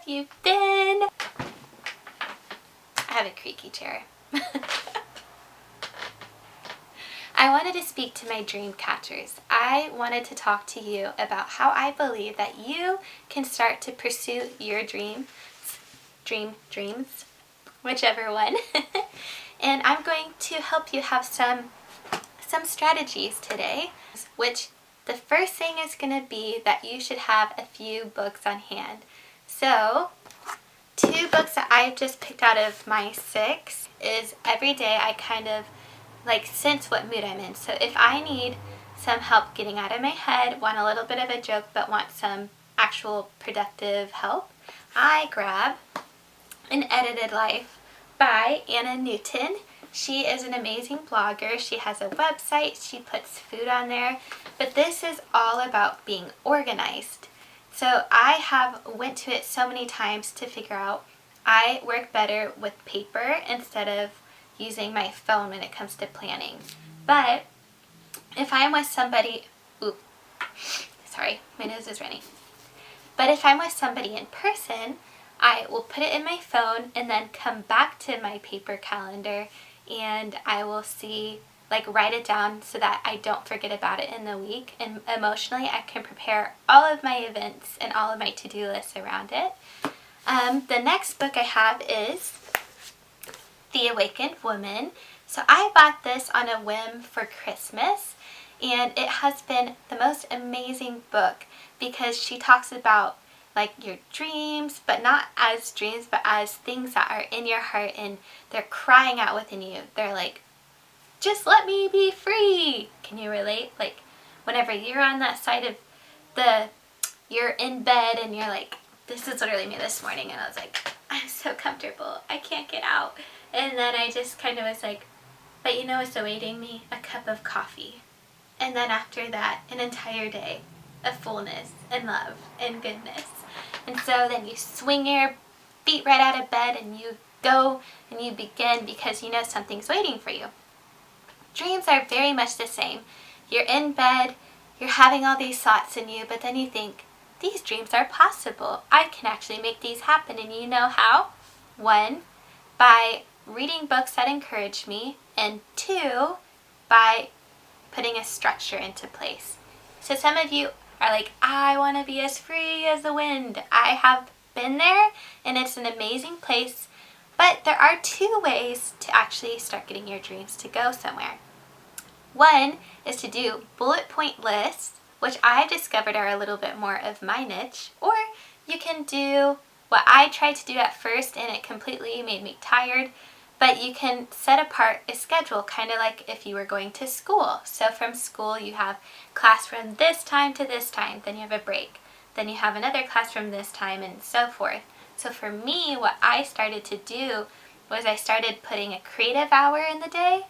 you been? I have a creaky chair. I wanted to speak to my dream catchers. I wanted to talk to you about how I believe that you can start to pursue your dreams, whichever one. And I'm going to help you have some strategies today, which the first thing is going to be that you should have a few books on hand. So, 2 books that I've just picked out of my 6 is every day I kind of sense what mood I'm in. So if I need some help getting out of my head, want a little bit of a joke, but want some actual productive help, I grab An Edited Life by Anna Newton. She is an amazing blogger. She has a website. She puts food on there. But this is all about being organized. So I have went to it so many times to figure out I work better with paper instead of using my phone when it comes to planning. But if I'm with somebody, sorry, my nose is running. But if I'm with somebody in person, I will put it in my phone and then come back to my paper calendar and I will see, write it down so that I don't forget about it in the week. And emotionally, I can prepare all of my events and all of my to-do lists around it. The next book I have is The Awakened Woman. So I bought this on a whim for Christmas, and it has been the most amazing book because she talks about your dreams, but not as dreams, but as things that are in your heart and they're crying out within you. They're like, just let me be free. Can you relate? Whenever you're on that side of you're in bed and you're like, this is literally me this morning, and I was like, I'm so comfortable, I can't get out. And then I just kind of was like, but you know what's awaiting me? A cup of coffee. And then after that, an entire day of fullness and love and goodness. And so then you swing your feet right out of bed and you go and you begin because you know something's waiting for you. Dreams are very much the same. You're in bed, you're having all these thoughts in you, but then you think, these dreams are possible. I can actually make these happen. And you know how? 1, by reading books that encourage me, and 2, by putting a structure into place. So some of you are like, I want to be as free as the wind. I have been there, and it's an amazing place. But there are 2 ways to actually start getting your dreams to go somewhere. 1 is to do bullet point lists, which I discovered are a little bit more of my niche. Or you can do what I tried to do at first, and it completely made me tired. But you can set apart a schedule, kind of like if you were going to school. So from school, you have class from this time to this time, then you have a break. Then you have another class from this time, and so forth. So for me, what I started to do was I started putting a creative hour in the day,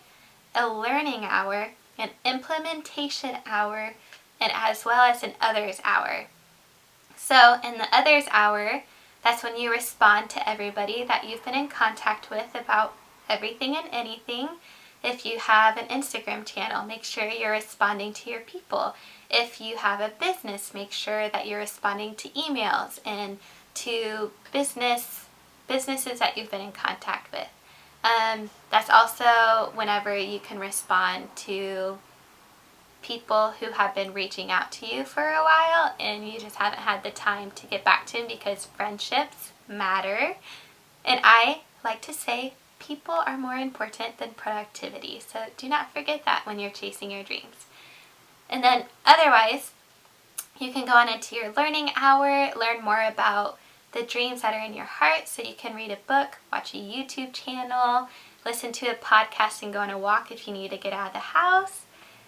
a learning hour, an implementation hour, and as well as an others hour. So in the others hour, that's when you respond to everybody that you've been in contact with about everything and anything. If you have an Instagram channel, make sure you're responding to your people. If you have a business, make sure that you're responding to emails and to businesses that you've been in contact with. That's also whenever you can respond to people who have been reaching out to you for a while and you just haven't had the time to get back to them because friendships matter. And I like to say people are more important than productivity. So do not forget that when you're chasing your dreams. And then otherwise, you can go on into your learning hour, learn more about the dreams that are in your heart, so you can read a book, watch a YouTube channel, listen to a podcast, and go on a walk if you need to get out of the house.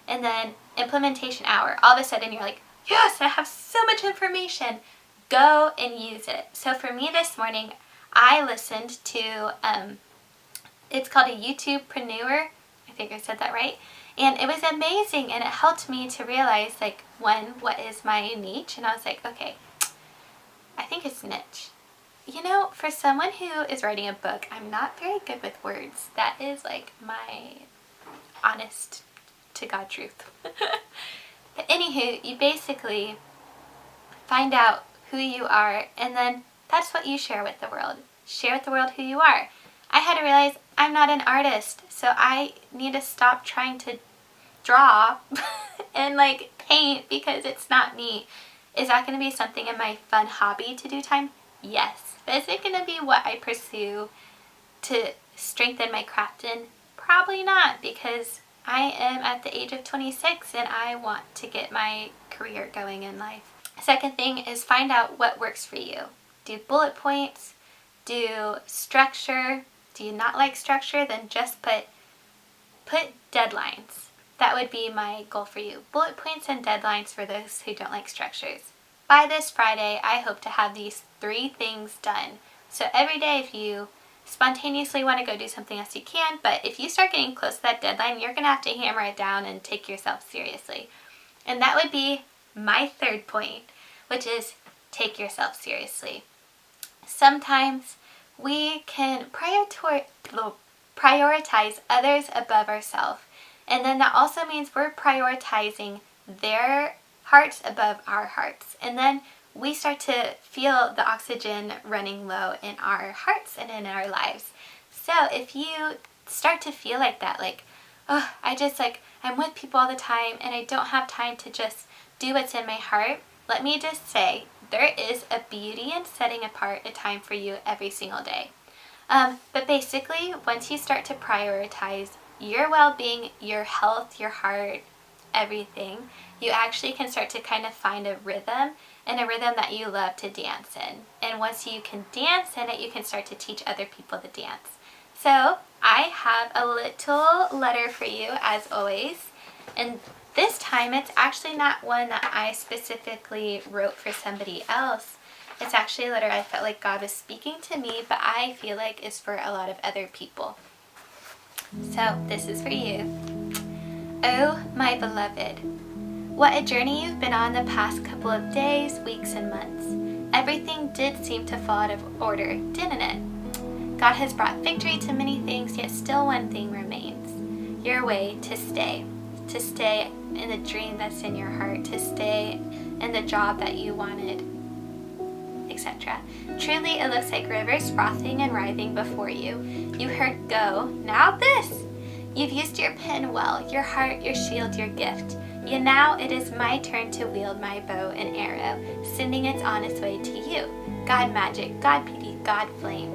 And then implementation hour. All of a sudden you're like, yes, I have so much information. Go and use it. So for me this morning, I listened to, it's called a YouTubepreneur. I think I said that right. And it was amazing, and it helped me to realize, what is my niche? And I was like, okay, I think it's niche. You know, for someone who is writing a book, I'm not very good with words. That is my honest to God truth. But anywho, you basically find out who you are and then That's what you share with the world. Share with the world who you are. I had to realize I'm not an artist, so I need to stop trying to draw and like paint because it's not me. Is that going to be something in my fun hobby to do time? Yes. But is it going to be what I pursue to strengthen my craft in? Probably not, because I am at the age of 26 and I want to get my career going in life. Second thing is find out what works for you. Do bullet points, do structure. Do you not like structure? Then just put deadlines. That would be my goal for you. Bullet points and deadlines for those who don't like structures. By this Friday, I hope to have these 3 things done. So every day, if you spontaneously want to go do something else, you can, but if you start getting close to that deadline, you're going to have to hammer it down and take yourself seriously. And that would be my third point, which is take yourself seriously. Sometimes we can prioritize others above ourselves, and then that also means we're prioritizing their hearts above our hearts, and then we start to feel the oxygen running low in our hearts and in our lives. So if you start to feel like that, like, oh, I'm with people all the time and I don't have time to just do what's in my heart, let me just say, there is a beauty in setting apart a time for you every single day. But basically, once you start to prioritize your well-being, your health, your heart, everything, you actually can start to kind of find a rhythm, and a rhythm that you love to dance in. And once you can dance in it, you can start to teach other people to dance. So I have a little letter for you, as always. And this time, it's actually not one that I specifically wrote for somebody else. It's actually a letter I felt like God was speaking to me, but I feel like is for a lot of other people. So this is for you. Oh, my beloved, what a journey you've been on the past couple of days, weeks, and months. Everything did seem to fall out of order, didn't it? God has brought victory to many things, yet still one thing remains. Your way to stay in the dream that's in your heart, to stay in the job that you wanted, etc. Truly, it looks like rivers frothing and writhing before you. You heard go, now this! You've used your pen well, your heart, your shield, your gift. Yet now it is my turn to wield my bow and arrow, sending it on its way to you. God magic, God beauty, God flame.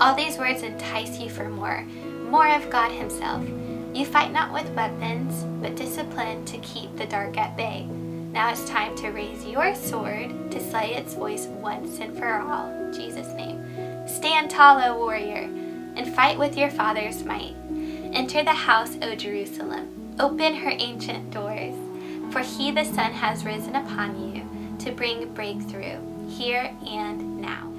All these words entice you for more of God himself. You fight not with weapons, but discipline to keep the dark at bay. Now it's time to raise your sword to slay its voice once and for all. In Jesus' name. Stand tall, O warrior, and fight with your father's might. Enter the house, O Jerusalem. Open her ancient doors, for he, the sun, has risen upon you to bring breakthrough here and now.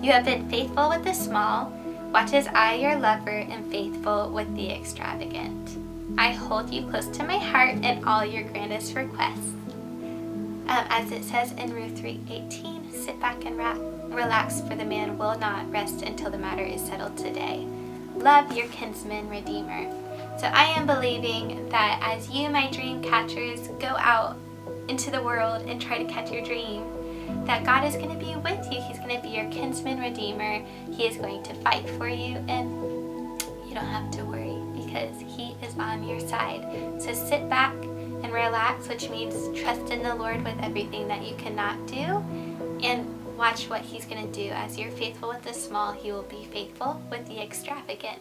You have been faithful with the small. Watch as I, your lover, am faithful with the extravagant. I hold you close to my heart in all your grandest requests. As it says in Ruth 3:18, sit back and relax, for the man will not rest until the matter is settled today. Love your kinsman redeemer. So I am believing that as you, my dream catchers, go out into the world and try to catch your dream, that God is going to be with you. He's going to be your kinsman redeemer. He is going to fight for you, and you don't have to worry because he is on your side. So sit back and relax, which means trust in the Lord with everything that you cannot do, and watch what he's going to do. As you're faithful with the small, he will be faithful with the extravagant.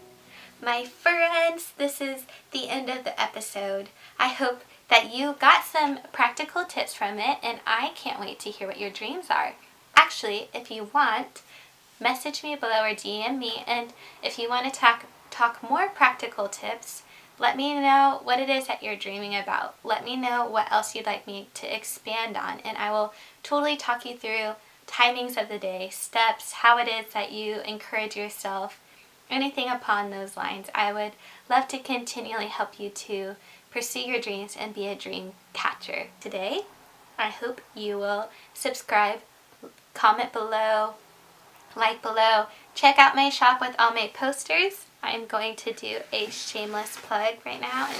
My friends, this is the end of the episode. I hope that you got some practical tips from it, and I can't wait to hear what your dreams are. Actually, if you want, message me below or DM me, and if you want to talk more practical tips, let me know what it is that you're dreaming about. Let me know what else you'd like me to expand on, and I will totally talk you through timings of the day, steps, how it is that you encourage yourself, anything upon those lines. I would love to continually help you to pursue your dreams and be a dream catcher. Today, I hope you will subscribe, comment below, like below, check out my shop with all my posters. I'm going to do a shameless plug right now.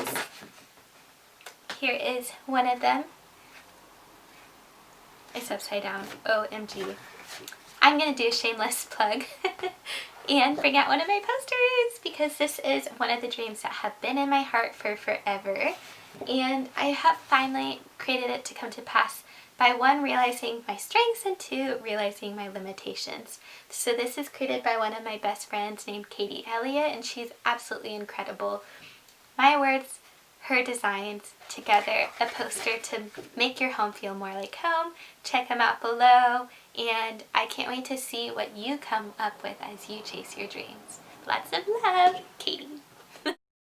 Here is one of them. It's upside down. OMG. I'm going to do a shameless plug and bring out one of my posters because this is one of the dreams that have been in my heart for forever. And I have finally created it to come to pass by one, realizing my strengths, and two, realizing my limitations. So this is created by one of my best friends named Kaytee Elliott, and she's absolutely incredible. My words, her designs, together a poster to make your home feel more like home. Check them out below, and I can't wait to see what you come up with as you chase your dreams. Lots of love, Kaytee.